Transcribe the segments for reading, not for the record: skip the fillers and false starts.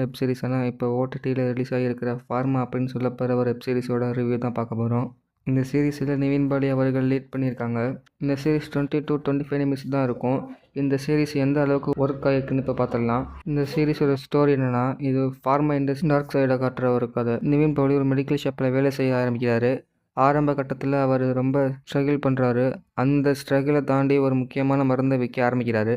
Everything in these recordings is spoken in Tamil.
வெப் சீரிஸ் இப்போ ஓடிடியில் ரிலீஸ் ஆகியிருக்கிற ஃபார்மா அப்படின்னு சொல்லப்படுற ஒரு வெப் சீரிஸோட ரிவ்யூ தான் பார்க்க போகிறோம். இந்த சீரிஸில் நிவின் பாலி அவர்கள் லீட் பண்ணியிருக்காங்க. இந்த சீரிஸ் 20 to 25 நிமிஷம் தான் இருக்கும். இந்த சீரிஸ் எந்த அளவுக்கு ஒர்க் ஆகிருக்குன்னு இப்போ பார்த்துடலாம். இந்த சீரிஸோட ஸ்டோரி என்னென்னா, இது ஃபார்மா இண்டஸ்ட்ரி டார்க் சைடை காட்டுற ஒரு கதை. நிவின் பாலி ஒரு மெடிக்கல் ஷாப்பில் வேலை செய்ய ஆரம்பிக்கிறாரு. ஆரம்ப கட்டத்தில் அவர் ரொம்ப ஸ்ட்ரகிள் பண்ணுறாரு. அந்த ஸ்ட்ரகிளை தாண்டி ஒரு முக்கியமான மருந்தை விற்க ஆரம்பிக்கிறாரு.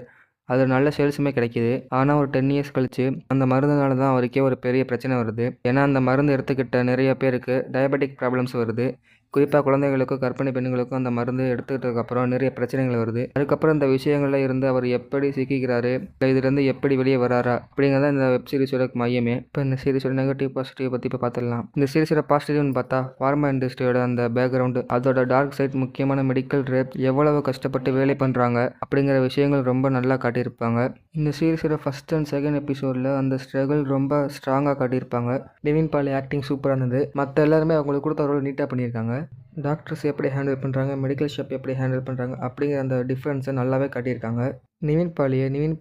அது நல்ல சேல்ஸுமே கிடைக்கிது. ஆனால் ஒரு 10 இயர்ஸ் கழிச்சு அந்த மருந்துனால தான் அவருக்கே ஒரு பெரிய பிரச்சனை வருது. ஏன்னா அந்த மருந்து எடுத்துக்கிட்ட நிறைய பேருக்கு டயபெட்டிக் ப்ராப்ளம்ஸ் வருது. குறிப்பாக குழந்தைகளுக்கும் கர்ப்பிணி பெண்களுக்கும் அந்த மருந்து எடுத்துக்கிட்டதுக்கப்புறம் நிறைய பிரச்சனைகள் வருது. அதுக்கப்புறம் இந்த விஷயங்களில் இருந்து அவர் எப்படி சிக்கிக்கிறாரு, இதுலேருந்து எப்படி வெளியே வராரா அப்படிங்கிறத இந்த வெப் சீரிஸோட மையமே. இப்போ இந்த சீரிஸோட நெகட்டிவ் பாசிட்டிவ் பற்றி இப்போ பார்த்துடலாம். இந்த சீரிஸோட பாசிட்டிவ்னு பார்த்தா ஃபார்மா இண்டஸ்ட்ரியோட அந்த பேக்ரவுண்டு, அதோட டார்க் சைட், முக்கியமான மெடிக்கல் ரேப், எவ்வளவு கஷ்டப்பட்டு வேலை பண்ணுறாங்க அப்படிங்கிற விஷயங்கள் ரொம்ப நல்லா காட்டியிருப்பாங்க. இந்த சீரிஸோட ஃபர்ஸ்ட் அண்ட் செகண்ட் எபிசோடில் அந்த ஸ்ட்ரகிள் ரொம்ப ஸ்ட்ராங்காக காட்டியிருப்பாங்க. நிவின் பாலி ஆக்டிங் சூப்பராக இருந்தது. மற்ற எல்லாருமே அவங்களுக்கு கொடுத்த ரோல் நீட்டாக பண்ணியிருக்காங்க. டாக்டர்ஸ் எப்படி ஹேண்டில் பண்ணுறாங்க, மெடிக்கல் ஷாப் எப்படி ஹேண்டில் பண்ணுறாங்க அப்படிங்கிற அந்த டிஃப்ரென்ஸை நல்லாவே காட்டியிருக்காங்க. நிவின்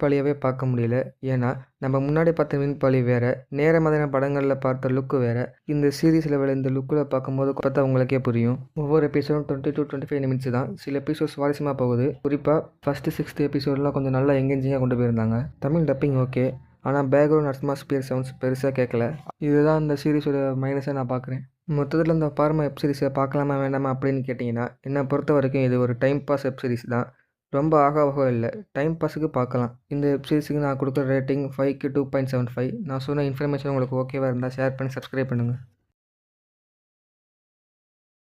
பாலியாகவே பார்க்க முடியல. ஏன்னா நம்ம முன்னாடி பார்த்த நிவின் பாலி வேறு, நேர மாதிரியான படங்களில் பார்த்த லுக்கு வேறு. இந்த சீரீஸில் இந்த லுக்கில் பார்க்கும்போது பார்த்தா உங்களுக்கே புரியும். ஒவ்வொரு எபிசோடும் 20 to 25 நிமிஷம் தான். சில எபிசோட் சுவாரஸ்யமாக போகுது. குறிப்பாக ஃபஸ்ட்டு 6th எபிசோடெலாம் கொஞ்சம் நல்லா எங்கேஜிங்காக கொண்டு போயிருந்தாங்க. தமிழ் டப்பிங் ஓகே, ஆனால் பேக்ரவுண்ட் அட்மாஸ்பியர் சவுண்ட்ஸ் பெருசாக கேட்கல. இதுதான் இந்த சீரிஸோட மைனஸை நான் பார்க்குறேன். மொத்தத்தில் இந்த ஃபார்மா வெப் சீரிஸை பார்க்கலாமா வேண்டாமா அப்படின்னு கேட்டிங்கன்னா, என்னை பொறுத்த வரைக்கும் இது ஒரு டைம் பாஸ் வெப் சீரிஸ் தான். ரொம்ப ஆக இல்லை, டைம் பாஸுக்கு பார்க்கலாம். இந்த வெப் சீரிஸுக்கு நான் கொடுக்குற ரேட்டிங் 5க்கு 2.75. நான் சொன்ன இன்ஃபர்மேஷன் உங்களுக்கு ஓகேவாக இருந்தால் ஷேர் பண்ணி சப்ஸ்கிரைப் பண்ணுங்கள்.